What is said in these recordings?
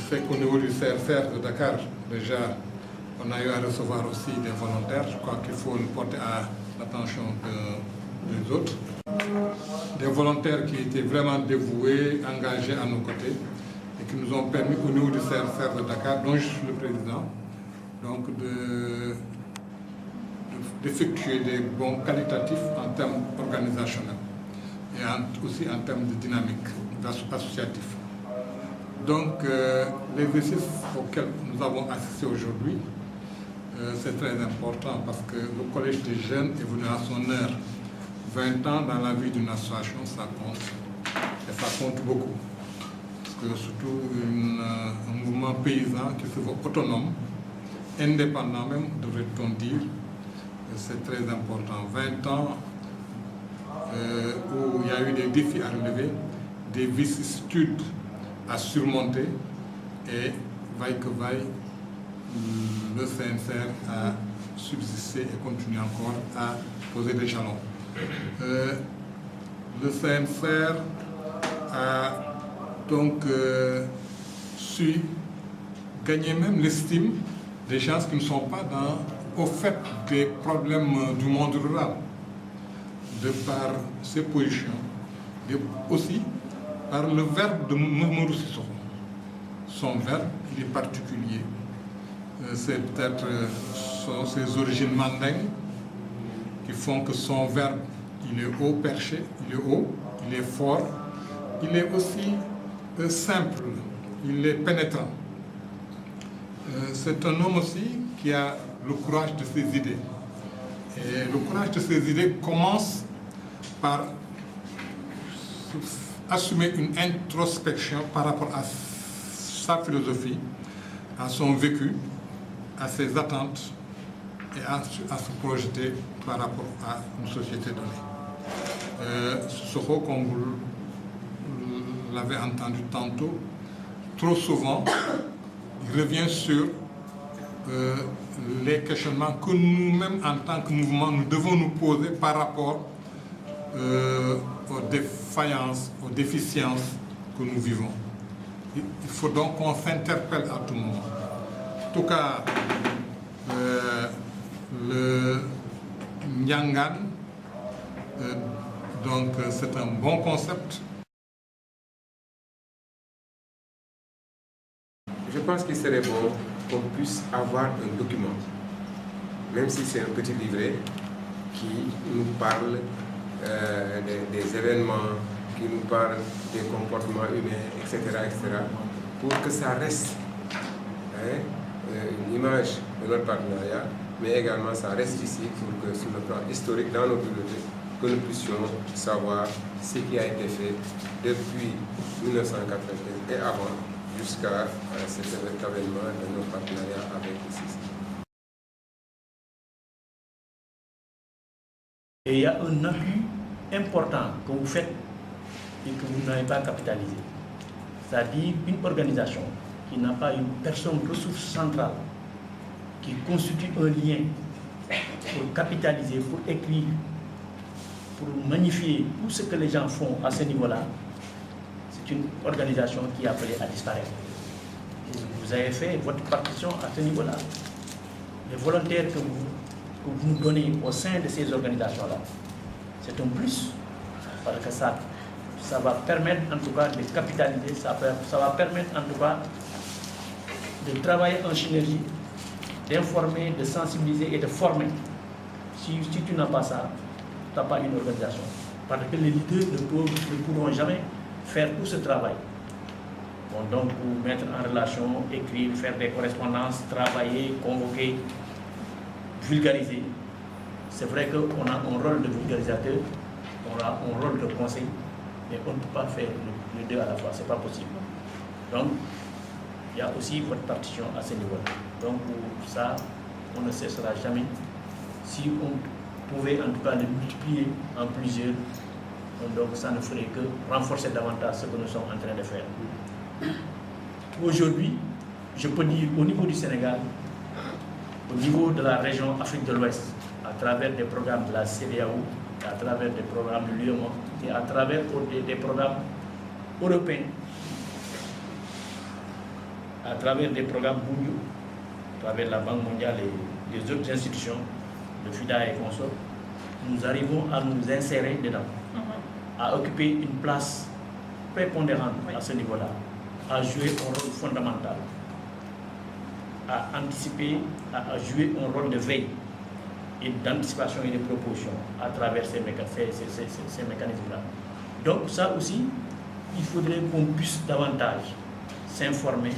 sais qu'au niveau du CRCR de Dakar, déjà, on a eu à recevoir aussi des volontaires. Je crois qu'il faut le porter à l'attention des autres. Des volontaires qui étaient vraiment dévoués, engagés à nos côtés et qui nous ont permis au niveau du CRCR de Dakar, dont je suis le président, donc d'effectuer des bons qualitatifs en termes organisationnels et aussi en termes de dynamique associatif. Donc l'exercice auquel nous avons assisté aujourd'hui, c'est très important parce que le Collège des jeunes est venu à son heure. 20 ans dans la vie d'une association, ça compte. Et ça compte beaucoup. Parce que surtout un mouvement paysan qui se veut autonome, indépendant même, devrait-on dire, c'est très important. 20 ans où il y a eu des défis à relever, des vicissitudes à surmonter et vaille que vaille, le CNCR a subsisté et continue encore à poser des jalons. Le CNCR a donc su gagner même l'estime des gens qui ne sont pas au fait des problèmes du monde rural, de par ses positions, aussi par le verbe de Mamadou Sissoko. Son verbe, il est particulier. C'est peut-être ses origines mandingues qui font que son verbe, il est haut perché, il est haut, il est fort, il est aussi simple, il est pénétrant. C'est un homme aussi qui a le courage de ses idées. Et le courage de ses idées commence par assumer une introspection par rapport à sa philosophie, à son vécu, à ses attentes et à se projeter par rapport à une société donnée. Sissoko, comme vous l'avez entendu tantôt, trop souvent, il revient sur les questionnements que nous-mêmes, en tant que mouvement, nous devons nous poser par rapport aux défaillances, aux déficiences que nous vivons. Il faut donc qu'on s'interpelle à tout moment. En tout cas, le Nyangan, donc c'est un bon concept. Je pense qu'il serait bon qu'on puisse avoir un document, même si c'est un petit livret qui nous parle des événements, qui nous parle des comportements humains, etc., pour que ça reste une image de notre partenariat, mais également ça reste ici pour que sur le plan historique dans nos bibliothèques, que nous puissions savoir ce qui a été fait depuis 1995 et avant, jusqu'à cet événement de nos partenariats avec le CICI. Et il y a un appui important que vous faites et que vous n'avez pas capitalisé. C'est-à-dire une organisation qui n'a pas une personne ressource centrale qui constitue un lien pour capitaliser, pour écrire, pour magnifier tout ce que les gens font à ce niveau-là. C'est une organisation qui est appelée à disparaître. Vous avez fait votre partition à ce niveau-là. Les volontaires que vous nous donnez au sein de ces organisations-là, c'est un plus, parce que ça va permettre en tout cas de capitaliser, ça va permettre en tout cas de travailler en synergie, d'informer, de sensibiliser et de former. Si tu n'as pas ça, tu n'as pas une organisation. Parce que les leaders ne pourront jamais faire tout ce travail. Bon, donc, vous mettre en relation, écrire, faire des correspondances, travailler, convoquer, vulgariser. C'est vrai qu'on a un rôle de vulgarisateur, on a un rôle de conseil, mais on ne peut pas faire les deux à la fois, ce n'est pas possible. Donc, il y a aussi votre partition à ce niveau-là. Donc, pour ça, on ne cessera jamais. Si on pouvait en tout cas le multiplier en plusieurs, donc ça ne ferait que renforcer davantage ce que nous sommes en train de faire. Aujourd'hui, je peux dire au niveau du Sénégal, au niveau de la région Afrique de l'Ouest, à travers des programmes de la CEDEAO, à travers des programmes de l'UEMOA et à travers des programmes européens, à travers des programmes mondiaux, à travers la Banque mondiale et les autres institutions, le FIDA et consorts, nous arrivons à nous insérer dedans, à occuper une place prépondérante à ce niveau-là, à jouer un rôle fondamental, à anticiper, à jouer un rôle de veille et d'anticipation et de proposition à travers ces mécanismes-là. Donc ça aussi, il faudrait qu'on puisse davantage s'informer,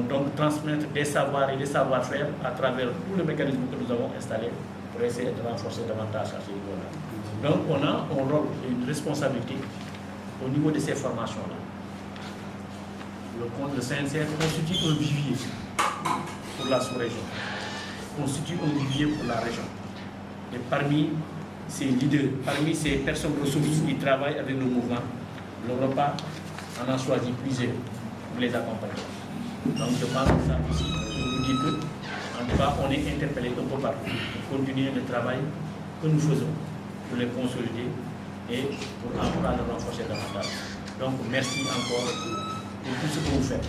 donc transmettre des savoirs et des savoir-faire à travers tous les mécanismes que nous avons installés pour essayer de renforcer davantage à ce niveau-là. Donc on a un rôle et une responsabilité au niveau de ces formations-là. Le CNCR constitue un vivier pour la sous-région, constitue un vivier pour la région. Et parmi ces leaders, parmi ces personnes ressources qui travaillent avec le mouvement, l'Europa en a choisi plusieurs pour les accompagner. Donc je pense que ça aussi, je vous dis que, en tout cas, on est interpellé un peu partout pour continuer le travail que nous faisons, pour les consolider et pour encore le renforcer davantage. Donc merci encore pour tout ce que vous faites.